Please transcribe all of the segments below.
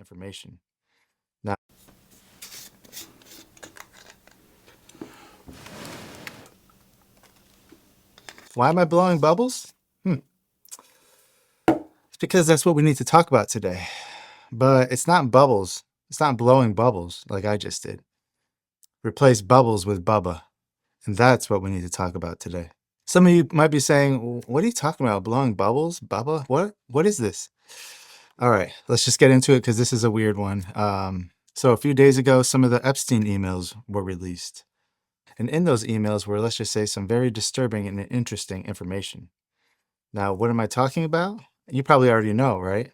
information. Now, why am I blowing bubbles? It's because that's what we need to talk about today. But it's not bubbles. It's not blowing bubbles like I just did. Replace bubbles with Bubba. And that's what we need to talk about today. Some of you might be saying, what are you talking about? Blowing bubbles? Bubba? What is this? All right, let's just get into it because this is a weird one. So a few days ago, some of the Epstein emails were released. And in those emails were, let's just say, some very disturbing and interesting information. Now, what am I talking about? You probably already know, right?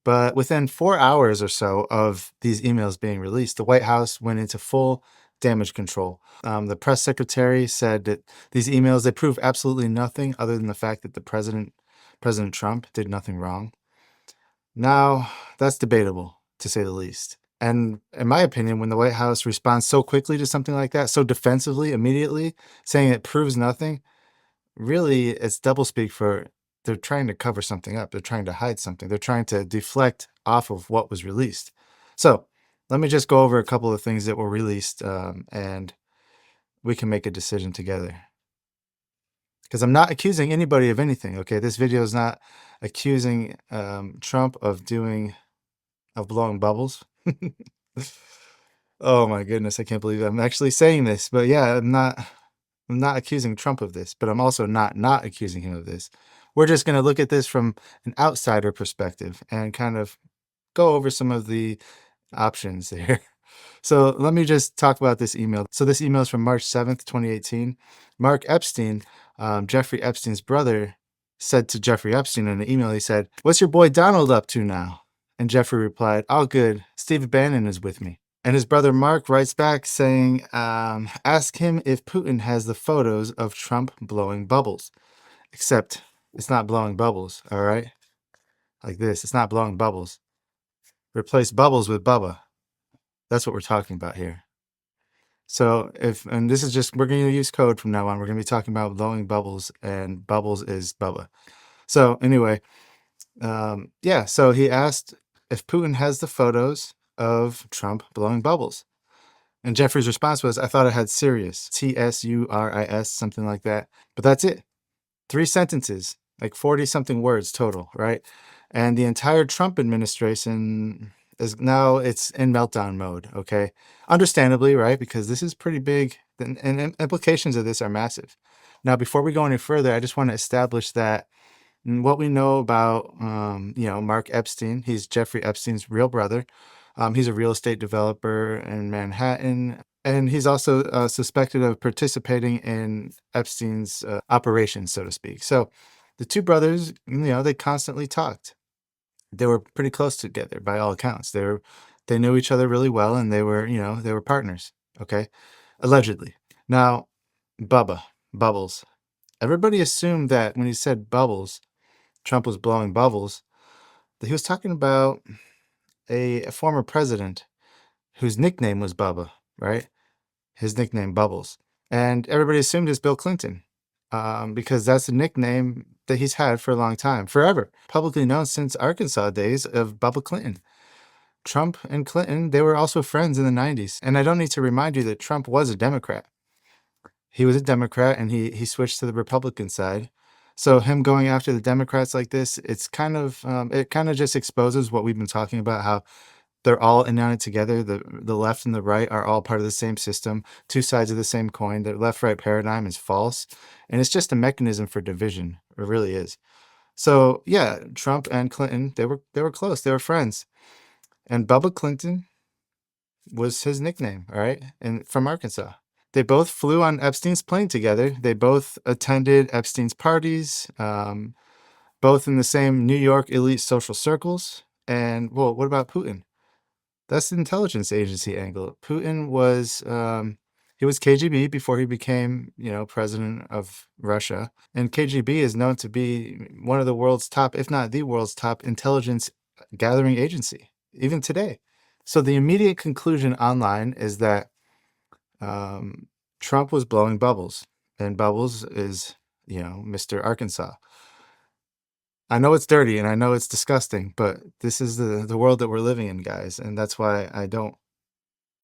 But within 4 hours or so of these emails being released, the White House went into full damage control. The press secretary said that these emails, they prove absolutely nothing other than the fact that President Trump did nothing wrong. Now, that's debatable, to say the least. And in my opinion, when the White House responds so quickly to something like that, so defensively, immediately, saying it proves nothing, really it's doublespeak for they're trying to cover something up. They're trying to hide something. They're trying to deflect off of what was released. So let me just go over a couple of things that were released and we can make a decision together. Because I'm not accusing anybody of anything, okay? This video is not accusing Trump of blowing bubbles. Oh my goodness, I can't believe I'm actually saying this. But yeah, I'm not accusing Trump of this, but I'm also not accusing him of this. We're just going to look at this from an outsider perspective and kind of go over some of the options there. So let me just talk about this email. So this email is from March 7th, 2018. Mark Epstein, Jeffrey Epstein's brother, said to Jeffrey Epstein in the email, he said, "What's your boy Donald up to now?" And Jeffrey replied, "All good. Steve Bannon is with me." And his brother Mark writes back saying, ask him if Putin has the photos of Trump blowing bubbles. Except it's not blowing bubbles, all right? Like this, it's not blowing bubbles. Replace bubbles with Bubba. That's what we're talking about here. So and this is just, we're going to use code from now on. We're going to be talking about blowing bubbles, and bubbles is Bubba. So anyway, yeah, so he asked if Putin has the photos of Trump blowing bubbles. And Jeffrey's response was, "I thought it had Sirius, Tsuris, something like that. But that's it. 3 sentences, like 40 something words total, right? And the entire Trump administration is now, it's in meltdown mode, okay? Understandably, right? Because this is pretty big and implications of this are massive. Now, before we go any further, I just want to establish that what we know about, Mark Epstein, he's Jeffrey Epstein's real brother. He's a real estate developer in Manhattan, and he's also suspected of participating in Epstein's operations, so to speak. So the two brothers, they constantly talked. They were pretty close together by all accounts. They knew each other really well, and they were partners. Okay, allegedly. Now, Bubbles. Everybody assumed that when he said bubbles, Trump was blowing bubbles, that he was talking about a former president whose nickname was Bubba, right? His nickname Bubbles. And everybody assumed it's Bill Clinton because that's a nickname that he's had for a long time, forever. Publicly known since Arkansas days of Bubba Clinton. Trump and Clinton, they were also friends in the 90s. And I don't need to remind you that Trump was a Democrat. He was a Democrat and he switched to the Republican side. So him going after the Democrats like this, it's it kind of just exposes what we've been talking about, how they're all in on it together. The left and the right are all part of the same system, two sides of the same coin. The left-right paradigm is false, and it's just a mechanism for division. It really is. So yeah, Trump and Clinton, they were close. They were friends, and Bubba Clinton was his nickname. All right, and from Arkansas. They both flew on Epstein's plane together. They both attended Epstein's parties, both in the same New York elite social circles. And well, what about Putin? That's the intelligence agency angle. Putin was he was KGB before he became, president of Russia. And KGB is known to be one of the world's top, if not the world's top intelligence gathering agency, even today. So the immediate conclusion online is that Trump was blowing bubbles, and Bubbles is, Mr. Arkansas. I know it's dirty and I know it's disgusting, but this is the world that we're living in, guys, and that's why I don't.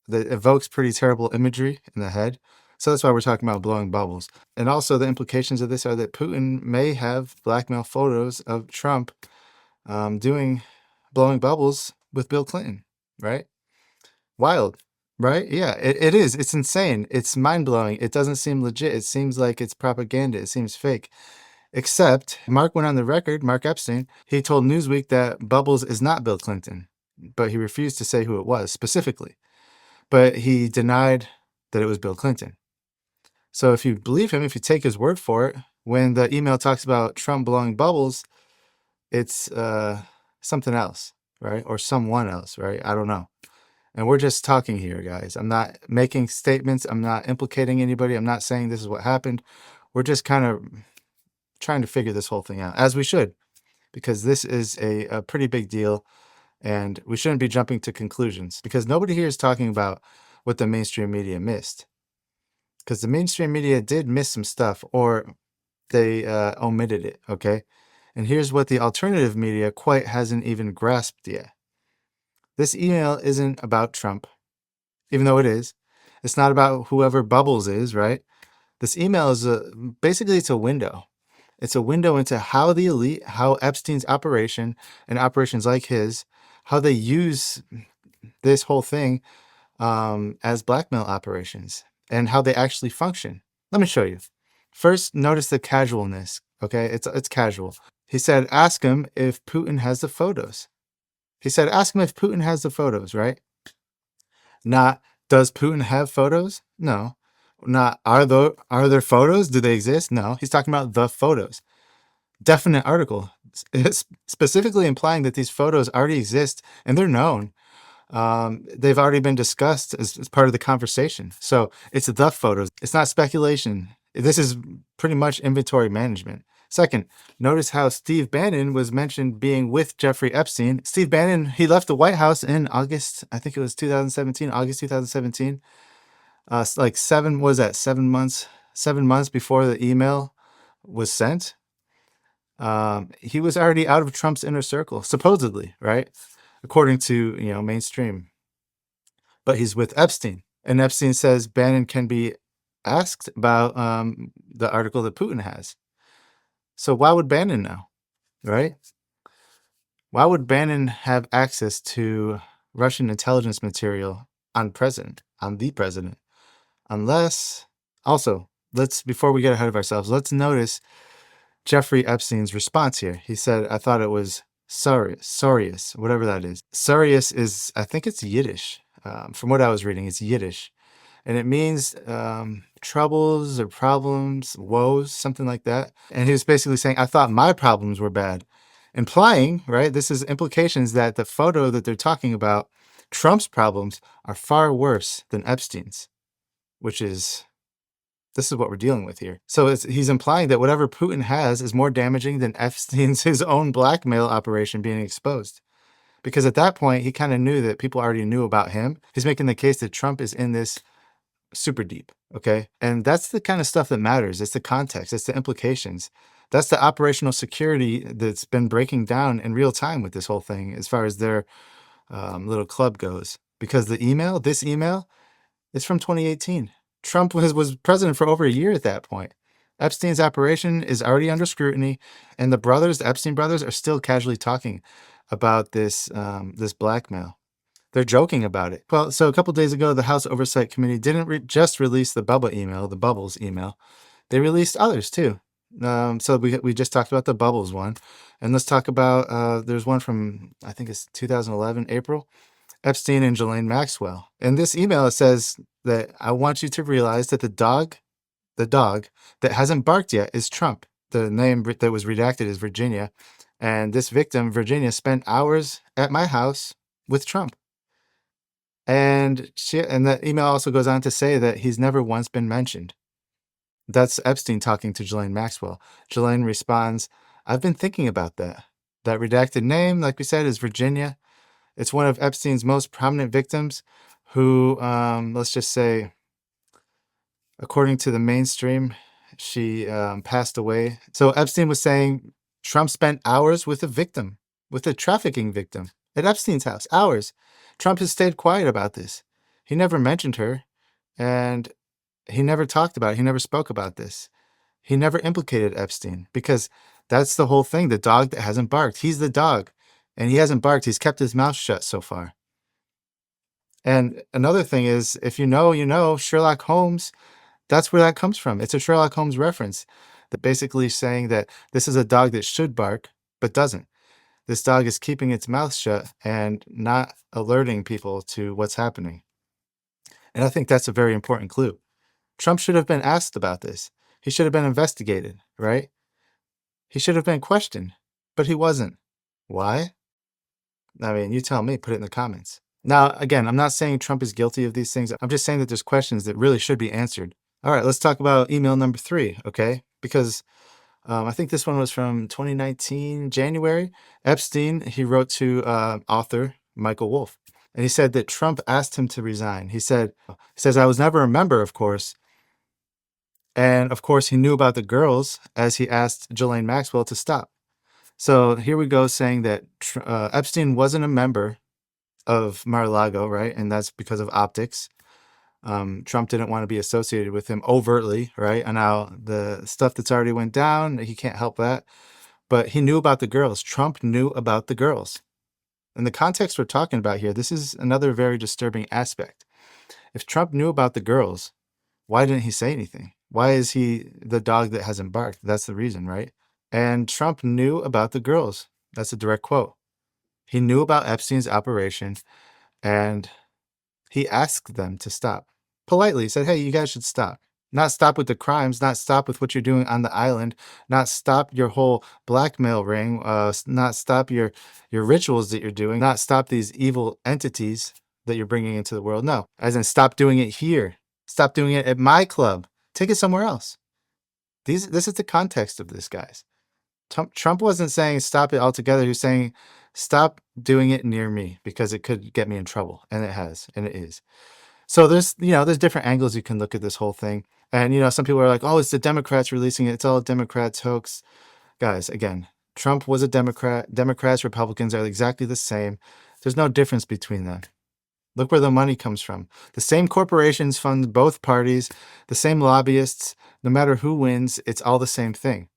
That evokes pretty terrible imagery in the head. So that's why we're talking about blowing bubbles. And also, the implications of this are that Putin may have blackmail photos of Trump doing blowing bubbles with Bill Clinton, right? Wild, right? Yeah, it is. It's insane. It's mind blowing. It doesn't seem legit. It seems like it's propaganda. It seems fake. Except Mark went on the record, Mark Epstein, he told Newsweek that Bubbles is not Bill Clinton, but he refused to say who it was specifically. But he denied that it was Bill Clinton. So if you believe him, if you take his word for it, when the email talks about Trump blowing bubbles, it's something else, right? Or someone else, right? I don't know. And we're just talking here, guys. I'm not making statements. I'm not implicating anybody. I'm not saying this is what happened. We're just kind of trying to figure this whole thing out, as we should, because this is a pretty big deal. And we shouldn't be jumping to conclusions because nobody here is talking about what the mainstream media missed. Because the mainstream media did miss some stuff or they omitted it, okay? And here's what the alternative media quite hasn't even grasped yet. This email isn't about Trump, even though it is. It's not about whoever Bubbles is, right? This email is basically it's a window. It's a window into how the elite, how Epstein's operation and operations like his, how they use this whole thing as blackmail operations and how they actually function. Let me show you. First, notice the casualness. Okay, it's casual. He said, "Ask him if Putin has the photos." He said, "Ask him if Putin has the photos." Right? Not does Putin have photos? No. Not are there photos? Do they exist? No. He's talking about the photos. Definite article. It's specifically implying that these photos already exist and they're known. They've already been discussed as part of the conversation. So it's the photos. It's not speculation. This is pretty much inventory management. Second, notice how Steve Bannon was mentioned being with Jeffrey Epstein. Steve Bannon, he left the White House in August, I think it was 2017, August 2017. Like 7 months before the email was sent. He was already out of Trump's inner circle, supposedly, right? According to, mainstream. But he's with Epstein. And Epstein says Bannon can be asked about the article that Putin has. So why would Bannon know, right? Why would Bannon have access to Russian intelligence material on the president? Unless, also, before we get ahead of ourselves, let's notice Jeffrey Epstein's response here. He said, I thought it was Sorius, whatever that is. Sorius is, I think it's Yiddish. From what I was reading, it's Yiddish. And it means troubles or problems, woes, something like that. And he was basically saying, I thought my problems were bad. Implying, right, this is implications that the photo that they're talking about, Trump's problems, are far worse than Epstein's, which is, this is what we're dealing with here. So he's implying that whatever Putin has is more damaging than Epstein's, his own blackmail operation being exposed. Because at that point, he kind of knew that people already knew about him. He's making the case that Trump is in this super deep, okay? And that's the kind of stuff that matters. It's the context, it's the implications. That's the operational security that's been breaking down in real time with this whole thing as far as their little club goes. Because this email is from 2018. Trump was president for over a year at that point. Epstein's operation is already under scrutiny, and the Epstein brothers, are still casually talking about this blackmail. They're joking about it. Well, so a couple days ago, the House Oversight Committee didn't just release the Bubbles email. They released others too. So we just talked about the Bubbles one, and let's talk about there's one from I think it's 2011 April. Epstein and Ghislaine Maxwell. In this email, it says that I want you to realize that the dog that hasn't barked yet is Trump. The name that was redacted is Virginia, and this victim, Virginia, spent hours at my house with Trump. And that email also goes on to say that he's never once been mentioned. That's Epstein talking to Ghislaine Maxwell. Ghislaine responds, I've been thinking about that. That redacted name, like we said, is Virginia. It's one of Epstein's most prominent victims who, let's just say, according to the mainstream, she passed away. So Epstein was saying Trump spent hours with a victim, with a trafficking victim at Epstein's house. Hours. Trump has stayed quiet about this. He never mentioned her, and he never talked about it. He never spoke about this. He never implicated Epstein because that's the whole thing. The dog that hasn't barked. He's the dog, and he hasn't barked. He's kept his mouth shut so far. And another thing is, if you know, you know, Sherlock Holmes, that's where that comes from. It's a Sherlock Holmes reference that basically saying that this is a dog that should bark, but doesn't. This dog is keeping its mouth shut and not alerting people to what's happening. And I think that's a very important clue. Trump should have been asked about this. He should have been investigated, right? He should have been questioned, but he wasn't. Why? I mean, you tell me, put it in the comments. Now, again, I'm not saying Trump is guilty of these things. I'm just saying that there's questions that really should be answered. All right, let's talk about email number 3, okay? Because I think this one was from 2019, January. Epstein, he wrote to author Michael Wolff, and he said that Trump asked him to resign. He says, I was never a member, of course. And of course, he knew about the girls as he asked Ghislaine Maxwell to stop. So here we go saying that Epstein wasn't a member of Mar-a-Lago, right? And that's because of optics. Trump didn't want to be associated with him overtly, right? And now the stuff that's already went down, he can't help that. But he knew about the girls. Trump knew about the girls. In the context we're talking about here, this is another very disturbing aspect. If Trump knew about the girls, why didn't he say anything? Why is he the dog that hasn't barked? That's the reason, right? And Trump knew about the girls. That's a direct quote. He knew about Epstein's operation, and he asked them to stop. Politely, he said, hey, you guys should stop. Not stop with the crimes, not stop with what you're doing on the island, not stop your whole blackmail ring, not stop your rituals that you're doing, not stop these evil entities that you're bringing into the world. No, as in stop doing it here. Stop doing it at my club. Take it somewhere else. This is the context of this, guys. Trump wasn't saying stop it altogether. He was saying stop doing it near me because it could get me in trouble. And it has, and it is. So there's different angles you can look at this whole thing. And, some people are like, oh, it's the Democrats releasing it. It's all a Democrats hoax. Guys, again, Trump was a Democrat. Democrats, Republicans are exactly the same. There's no difference between them. Look where the money comes from. The same corporations fund both parties, the same lobbyists. No matter who wins, it's all the same thing.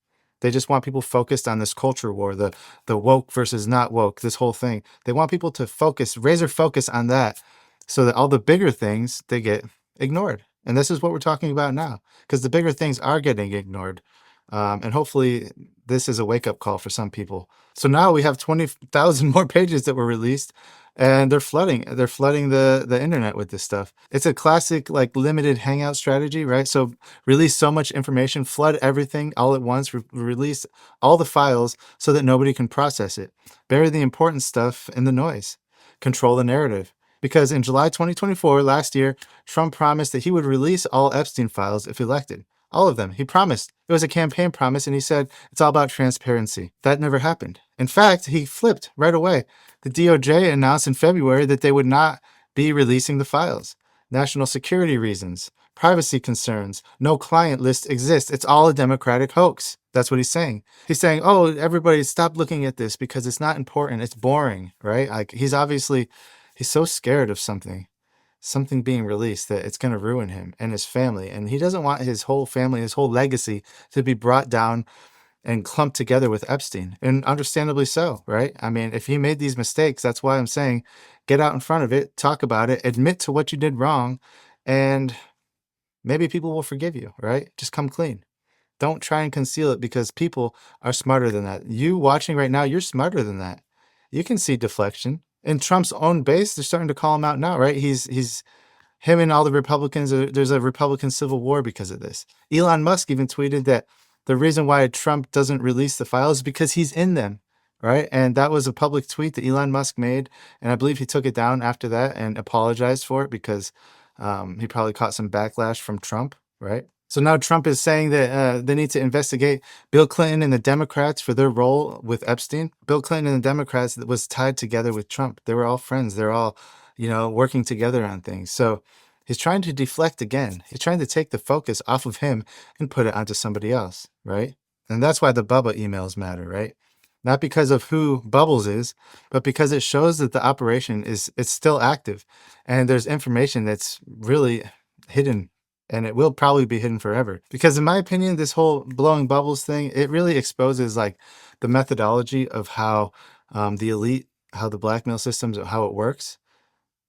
They just want people focused on this culture war, the woke versus not woke, this whole thing. They want people to razor focus on that so that all the bigger things, they get ignored. And this is what we're talking about now, because the bigger things are getting ignored. And hopefully this is a wake-up call for some people. So now we have 20,000 more pages that were released, and they're flooding the internet with this stuff. It's a classic limited hangout strategy, right? So release so much information, flood everything all at once, release all the files so that nobody can process it. Bury the important stuff in the noise. Control the narrative. Because in July 2024, last year, Trump promised that he would release all Epstein files if elected. All of them. He promised. It was a campaign promise, and he said it's all about transparency. That never happened. In fact, he flipped right away. The DOJ announced in February that they would not be releasing the files. National security reasons, privacy concerns, no client list exists. It's all a Democratic hoax. That's what he's saying. He's saying, oh, everybody stop looking at this because it's not important. It's boring, right? He's so scared of something being released that it's going to ruin him and his family. And he doesn't want his whole family, his whole legacy to be brought down and clumped together with Epstein. And understandably so, right? I mean, if he made these mistakes, that's why I'm saying get out in front of it, talk about it, admit to what you did wrong, and maybe people will forgive you, right? Just come clean. Don't try and conceal it because people are smarter than that. You watching right now, you're smarter than that. You can see deflection. In Trump's own base, they're starting to call him out now, right? Him and all the Republicans, there's a Republican civil war because of this. Elon Musk even tweeted that the reason why Trump doesn't release the files is because he's in them, right? And that was a public tweet that Elon Musk made. And I believe he took it down after that and apologized for it because he probably caught some backlash from Trump, right? So now Trump is saying that they need to investigate Bill Clinton and the Democrats for their role with Epstein. Bill Clinton and the Democrats was tied together with Trump. They were all friends. They're all, working together on things. So he's trying to deflect again. He's trying to take the focus off of him and put it onto somebody else, right? And that's why the Bubba emails matter, right? Not because of who Bubbles is, but because it shows that the operation it's still active, and there's information that's really hidden, and it will probably be hidden forever. Because in my opinion, this whole blowing bubbles thing, it really exposes like the methodology of how the elite, how the blackmail systems, how it works,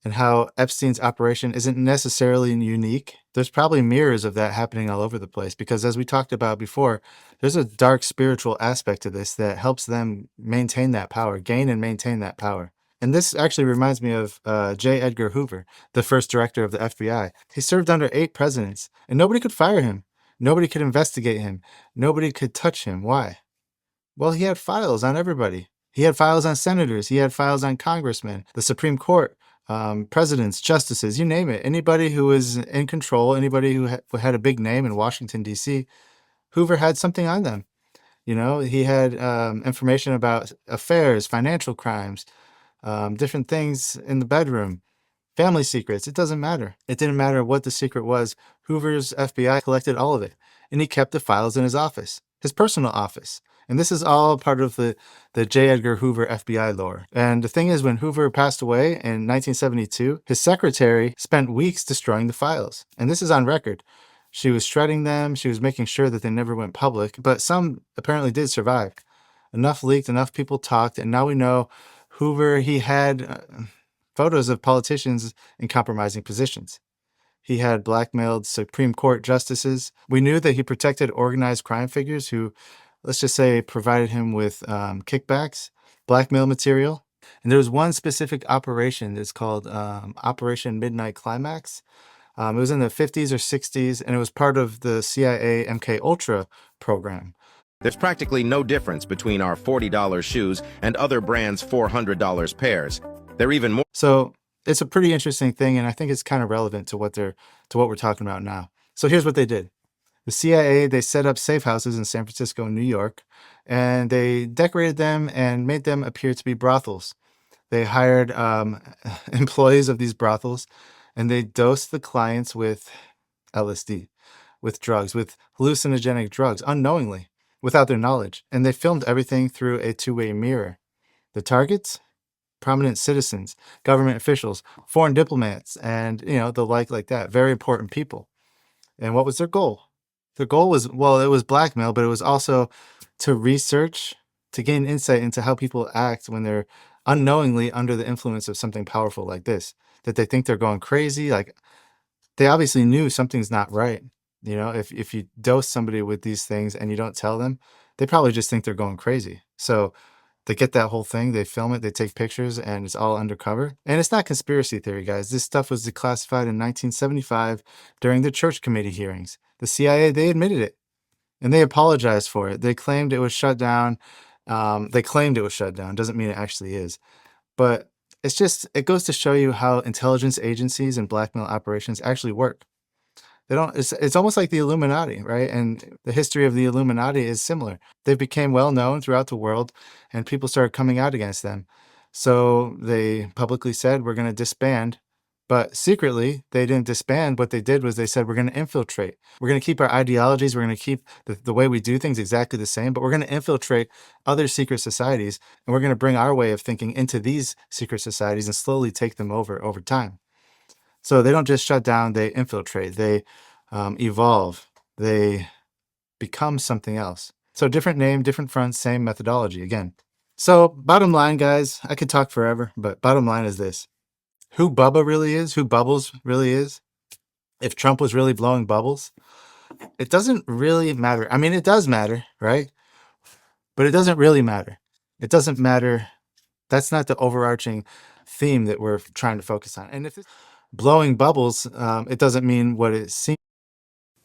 and how Epstein's operation isn't necessarily unique. There's probably mirrors of that happening all over the place because, as we talked about before, there's a dark spiritual aspect to this that helps them maintain that power, gain and maintain that power. And this actually reminds me of J. Edgar Hoover, the first director of the FBI. He served under 8 presidents, and nobody could fire him. Nobody could investigate him. Nobody could touch him. Why? Well, he had files on everybody. He had files on senators. He had files on congressmen, the Supreme Court, presidents, justices, you name it. Anybody who was in control, anybody who had a big name in Washington, D.C., Hoover had something on them. You know, he had information about affairs, financial crimes, different things in the bedroom, family secrets. It doesn't matter. It didn't matter what the secret was. Hoover's FBI collected all of it, and he kept the files in his office, his personal office. And this is all part of the J. Edgar Hoover FBI lore. And the thing is, when Hoover passed away in 1972, his secretary spent weeks destroying the files. And this is on record. She was shredding them. She was making sure that they never went public. But some apparently did survive. Enough leaked, enough people talked, and now we know Hoover, he had photos of politicians in compromising positions. He had blackmailed Supreme Court justices. We knew that he protected organized crime figures who, let's just say, provided him with kickbacks, blackmail material. And there was one specific operation that's called Operation Midnight Climax. It was in the 50s or 60s, and it was part of the CIA MK Ultra program. There's practically no difference between our $40 shoes and other brands' $400 pairs. They're even more. So it's a pretty interesting thing, and I think it's kind of relevant to what we're talking about now. So here's what they did. The CIA, they set up safe houses in San Francisco and New York, and they decorated them and made them appear to be brothels. They hired employees of these brothels, and they dosed the clients with LSD, with drugs, with hallucinogenic drugs, unknowingly, without their knowledge. And they filmed everything through a two-way mirror. The targets? Prominent citizens, government officials, foreign diplomats, and the like that. Very important people. And what was their goal? Their goal was, well, it was blackmail, but it was also to research, to gain insight into how people act when they're unknowingly under the influence of something powerful like this, that they think they're going crazy. Like, they obviously knew something's not right. If you dose somebody with these things and you don't tell them, they probably just think they're going crazy. So they get that whole thing, they film it, they take pictures, and it's all undercover. And it's not conspiracy theory, guys. This stuff was declassified in 1975 during the Church Committee hearings. The CIA, they admitted it, and they apologized for it. They claimed it was shut down. Doesn't mean it actually is. But it goes to show you how intelligence agencies and blackmail operations actually work. It's almost like the Illuminati, right? And the history of the Illuminati is similar. They became well known throughout the world, and people started coming out against them. So they publicly said, we're going to disband. But secretly, they didn't disband. What they did was they said, we're going to infiltrate. We're going to keep our ideologies. We're going to keep the way we do things exactly the same, but we're going to infiltrate other secret societies, and we're going to bring our way of thinking into these secret societies and slowly take them over time. So they don't just shut down, they infiltrate, they evolve, they become something else. So different name, different front, same methodology again. So bottom line, guys, I could talk forever, but bottom line is this. Who Bubba really is, who Bubbles really is, if Trump was really blowing bubbles, it doesn't really matter. I mean, it does matter, right? But it doesn't really matter. It doesn't matter. That's not the overarching theme that we're trying to focus on. And if it's blowing bubbles, it doesn't mean what it seems.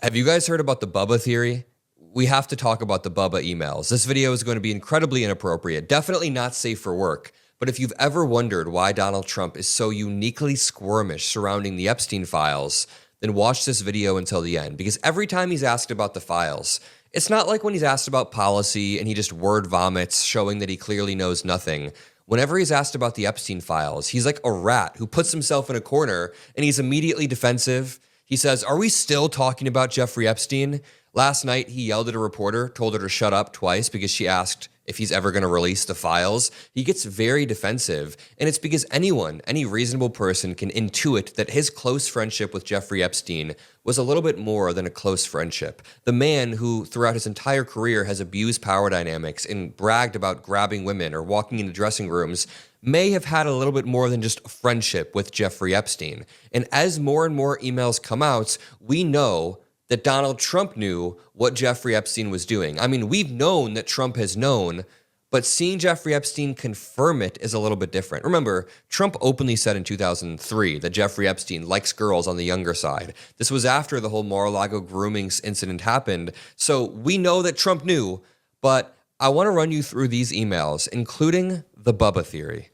Have you guys heard about the Bubba theory? We have to talk about the Bubba emails. This video is going to be incredibly inappropriate, definitely not safe for work. But if you've ever wondered why Donald Trump is so uniquely squirmish surrounding the Epstein files, then watch this video until the end. Because every time he's asked about the files, it's not like when he's asked about policy and he just word vomits, showing that he clearly knows nothing. Whenever he's asked about the Epstein files, he's like a rat who puts himself in a corner and he's immediately defensive. He says, "Are we still talking about Jeffrey Epstein?" Last night, he yelled at a reporter, told her to shut up twice because she asked if he's ever going to release the files. He gets very defensive, and it's because any reasonable person can intuit that his close friendship with Jeffrey Epstein was a little bit more than a close friendship. The man who, throughout his entire career, has abused power dynamics and bragged about grabbing women or walking into dressing rooms may have had a little bit more than just a friendship with Jeffrey Epstein. And as more and more emails come out, we know that Donald Trump knew what Jeffrey Epstein was doing. I mean, we've known that Trump has known, but seeing Jeffrey Epstein confirm it is a little bit different. Remember, Trump openly said in 2003 that Jeffrey Epstein likes girls on the younger side. This was after the whole Mar-a-Lago grooming incident happened. So we know that Trump knew, but I want to run you through these emails, including the Bubba theory.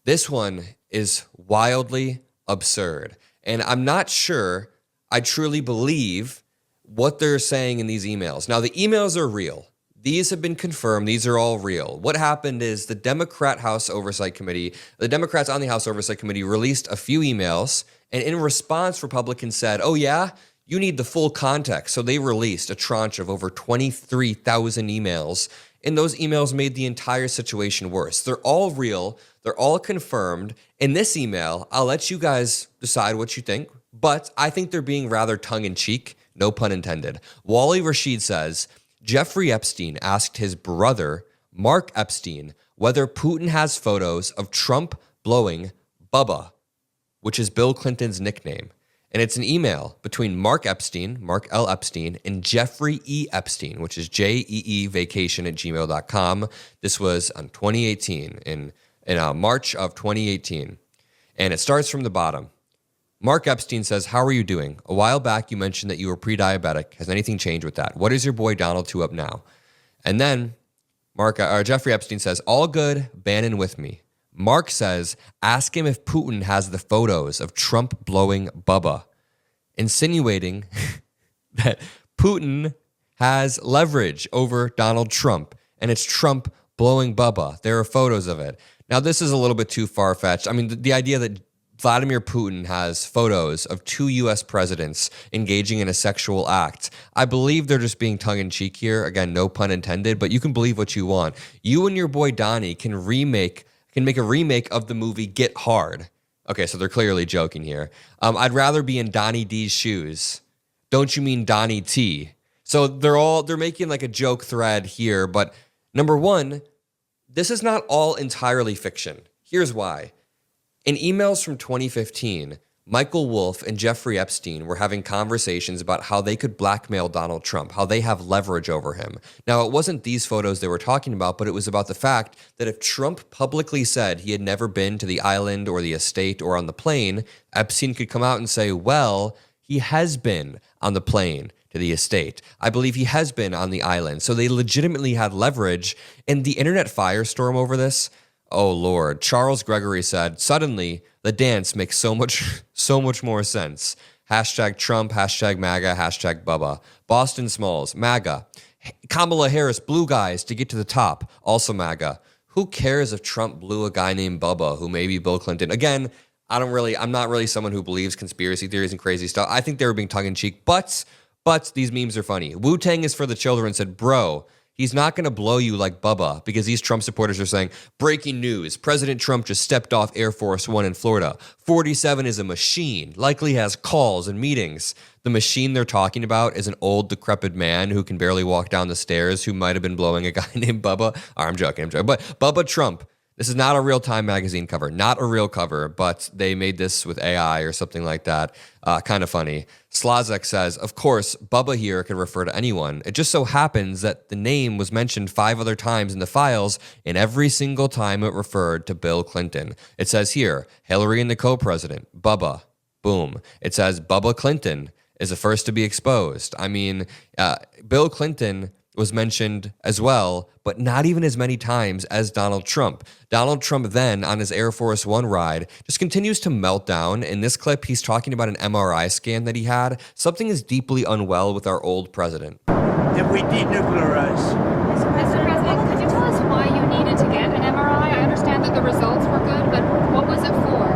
This one is wildly absurd, and I'm not sure I truly believe what they're saying in these emails. Now, the emails are real. These have been confirmed. These are all real. What happened is the Democrats on the House Oversight Committee released a few emails, and in response, Republicans said, "Oh yeah, you need the full context." So they released a tranche of over 23,000 emails, and those emails made the entire situation worse. They're all real. They're all confirmed. In this email, I'll let you guys decide what you think, but I think they're being rather tongue-in-cheek, no pun intended. Wally Rashid says, Jeffrey Epstein asked his brother, Mark Epstein, whether Putin has photos of Trump blowing Bubba, which is Bill Clinton's nickname. And it's an email between Mark L. Epstein, and Jeffrey E. Epstein, which is jeevacation@gmail.com. This was on 2018, in March of 2018. And it starts from the bottom. Mark Epstein says, "How are you doing? A while back, you mentioned that you were pre-diabetic. Has anything changed with that? What is your boy Donald 2 up now?" And then Jeffrey Epstein says, "All good, Bannon with me." Mark says, "Ask him if Putin has the photos of Trump blowing Bubba," insinuating that Putin has leverage over Donald Trump, and it's Trump blowing Bubba. There are photos of it. Now, this is a little bit too far-fetched. I mean, the idea that Vladimir Putin has photos of 2 U.S. presidents engaging in a sexual act, I believe they're just being tongue-in-cheek here. Again, no pun intended, but you can believe what you want. You and your boy Donnie can make a remake of the movie Get Hard. Okay, so they're clearly joking here. I'd rather be in Donnie D's shoes. Don't you mean Donnie T? So they're making like a joke thread here, but number one, this is not all entirely fiction. Here's why. In emails from 2015, Michael Wolff and Jeffrey Epstein were having conversations about how they could blackmail Donald Trump, how they have leverage over him. Now, it wasn't these photos they were talking about, but it was about the fact that if Trump publicly said he had never been to the island or the estate or on the plane, Epstein could come out and say, well, he has been on the plane to the estate. I believe he has been on the island. So they legitimately had leverage. And the internet firestorm over this, oh Lord. Charles Gregory said, suddenly the dance makes so much more sense. Hashtag Trump, hashtag MAGA, hashtag Bubba. Boston Smalls, MAGA. Kamala Harris blew guys to get to the top, also MAGA. Who cares if Trump blew a guy named Bubba who may be Bill Clinton? Again, I'm not really someone who believes conspiracy theories and crazy stuff. I think they were being tongue-in-cheek, but these memes are funny. Wu-Tang is for the children said, bro, he's not going to blow you like Bubba, because these Trump supporters are saying, breaking news, President Trump just stepped off Air Force One in Florida. 47 is a machine, likely has calls and meetings. The machine they're talking about is an old, decrepit man who can barely walk down the stairs, who might have been blowing a guy named Bubba. Oh, I'm joking. But Bubba Trump, this is not a real Time magazine cover, not a real cover, but they made this with AI or something like that. Kind of funny. Slazek says, of course, Bubba here could refer to anyone. It just so happens that the name was mentioned 5 other times in the files, and every single time it referred to Bill Clinton. It says here, Hillary and the co-president, Bubba, boom. It says Bubba Clinton is the first to be exposed. I mean, Bill Clinton was mentioned as well, but not even as many times as Donald Trump. Donald Trump then, on his Air Force One ride, just continues to melt down. In this clip, he's talking about an MRI scan that he had. Something is deeply unwell with our old president. If we denuclearize. Mr. President, could you tell us why you needed to get an MRI? I understand that the results were good, but what was it for?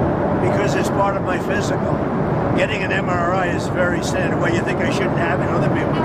Because it's part of my physical. Getting an MRI is very sad. Well, you think I shouldn't have it? Other people